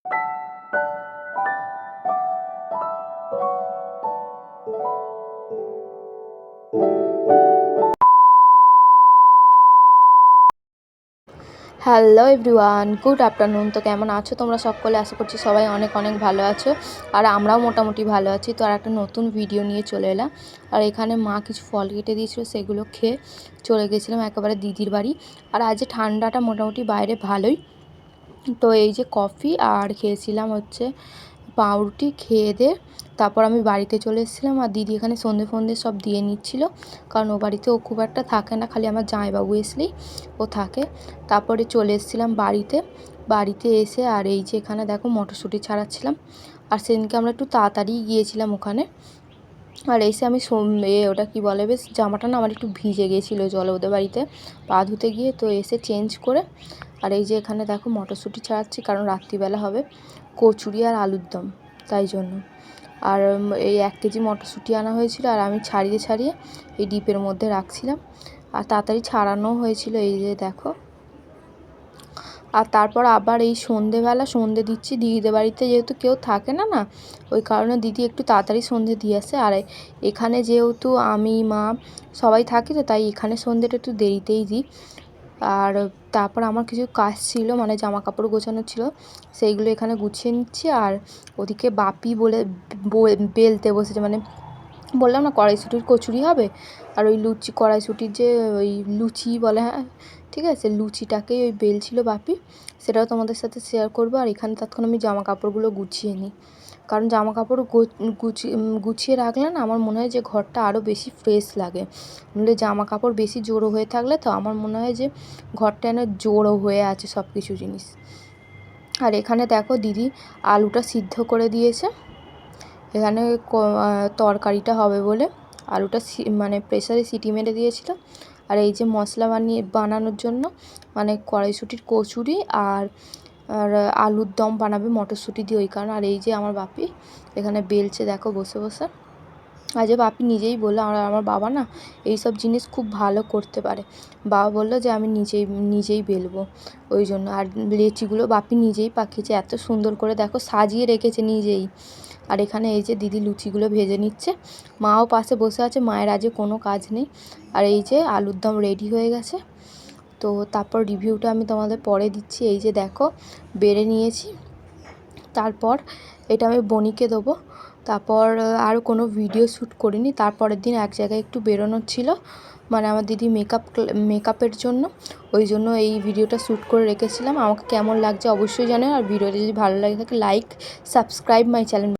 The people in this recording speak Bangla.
Hello everyone, good afternoon. তো কেমন আছো তোমরা সকলে? আশা করছি সবাই অনেক অনেক ভালো আছো, আর আমরাও মোটামুটি ভালো আছি। তো আর একটা নতুন ভিডিও নিয়ে চলে এলাম। আর এখানে মা কিছু ফল কেটে দিয়েছিলো, সেগুলো খেয়ে চলে গেছিলাম একেবারে দিদির বাড়ি। আর আজ ঠান্ডাটা মোটামুটি বাইরে ভালোই। তো এই যে কফি আর খেয়েছিলাম হচ্ছে পাউরুটি, খেয়ে দিয়ে তারপর আমি বাড়িতে চলে এসেছিলাম। আর দিদি এখানে সন্ধে ফন্ধে সব দিয়ে নিচ্ছিল, কারণ ও বাড়িতে ও খুব একটা থাকে না, খালি আমার জামাইবাবু এসলেই ও থাকে। তারপরে চলে এসেছিলাম বাড়িতে এসে আর এই যে এখানে দেখো মটরশুঁটি ছাড়াচ্ছিলাম। আর সেদিনকে আমরা একটু তাড়াতাড়ি গিয়েছিলাম ওখানে। আর এসে আমি ওটা কি বলে, বেশ জামাটা না আমার একটু ভিজে গিয়েছিলো জলে ওদের বাড়িতে পা ধুতে গিয়ে। তো এসে চেঞ্জ করে আর এই যে এখানে দেখো মটরশুঁটি ছাড়াচ্ছি, কারণ রাত্রিবেলা হবে কচুরি আর আলুর দম, তাই জন্য। আর এই 1 কেজি মটরশুঁটি আনা হয়েছিল, আর আমি ছাড়িয়ে ছাড়িয়ে এই ডিপের মধ্যে রাখছিলাম। আর তাড়াতাড়ি ছাড়ানো হয়েছিল, এই যে দেখো। আর তারপর আবার এই সন্ধেবেলা সন্ধে দিচ্ছি দিদিদের বাড়িতে, যেহেতু কেউ থাকে না না, ওই কারণে দিদি একটু তাড়াতাড়ি সন্ধে দিয়ে আসে। আর এখানে যেহেতু আমি মা সবাই থাকি, তো তাই এখানে সন্ধেটা একটু দেরিতেই দিই। আর তারপর আমার কিছু কাজ ছিল, মানে জামা কাপড় গোছানো ছিল, সেইগুলো এখানে গুছিয়ে নিচ্ছি। আর ওদিকে বাপি বেলতে বসেছে, মানে বললাম না কড়াইশুঁটির কচুরি হবে। আর ওই কড়াইশুঁটির যে ওই লুচি বলে, হ্যাঁ ঠিক আছে, লুচিটাকেই ওই বেলছিল বাপি, সেটাও তোমাদের সাথে শেয়ার করবো। আর এখানে তৎক্ষণ আমি জামা কাপড়গুলো গুছিয়ে নিই, কারণ জামা কাপড় গুছিয়ে রাখলে না আমার মনে হয় যে ঘরটা আরও বেশি ফ্রেশ লাগে। নইলে জামা কাপড় বেশি জড়ো হয়ে থাকলে তো আমার মনে হয় যে ঘরটা যেন জড়ো হয়ে আছে সব কিছু জিনিস। আর এখানে দেখো দিদি আলুটা সিদ্ধ করে দিয়েছে, এখানে তরকারিটা হবে বলে আলুটা মানে প্রেসারে সিটি মেরে দিয়েছিল। আর এই যে মশলা বানানোর জন্য, মানে কড়াইশুঁটির কচুরি আর আলুর দম বানাবে মটরশুঁটি দিয়ে, ওই কারণে। আর এই যে আমার বাপি এখানে বেলছে দেখো বসে বসে। আজ বাপি নিজেই বললো, আমার বাবা না এইসব জিনিস খুব ভালো করতে পারে। বাবা বললো যে আমি নিজেই বেলবো, ওই জন্য। আর লেচিগুলো বাপি নিজেই পাকিয়েছে, এত সুন্দর করে দেখো সাজিয়ে রেখেছে নিজেই। আর এখানে এই যে দিদি লুচিগুলো ভেজে নিচ্ছে, মাও পাশে বসে আছে, মায়ের আজকে কোনো কাজ নেই। আর এই যে আলুর দম রেডি হয়ে গেছে। তো তারপর রিভিউটা আমি তোমাদের পরে দিচ্ছি। এই যে দেখো বেড়ে নিয়েছি, তারপর এটা আমি বনিকে দেবো। তারপর আর কোনো ভিডিও শ্যুট করিনি। তারপরের দিন এক জায়গায় একটু বেরোনোর ছিল, মানে আমার দিদি মেকআপের জন্য, ওই জন্য এই ভিডিওটা শ্যুট করে রেখেছিলাম। আমাকে কেমন লাগছে অবশ্যই জানাও। আর ভিডিওটা যদি ভালো লাগে থাকে লাইক সাবস্ক্রাইব মাই চ্যানেল।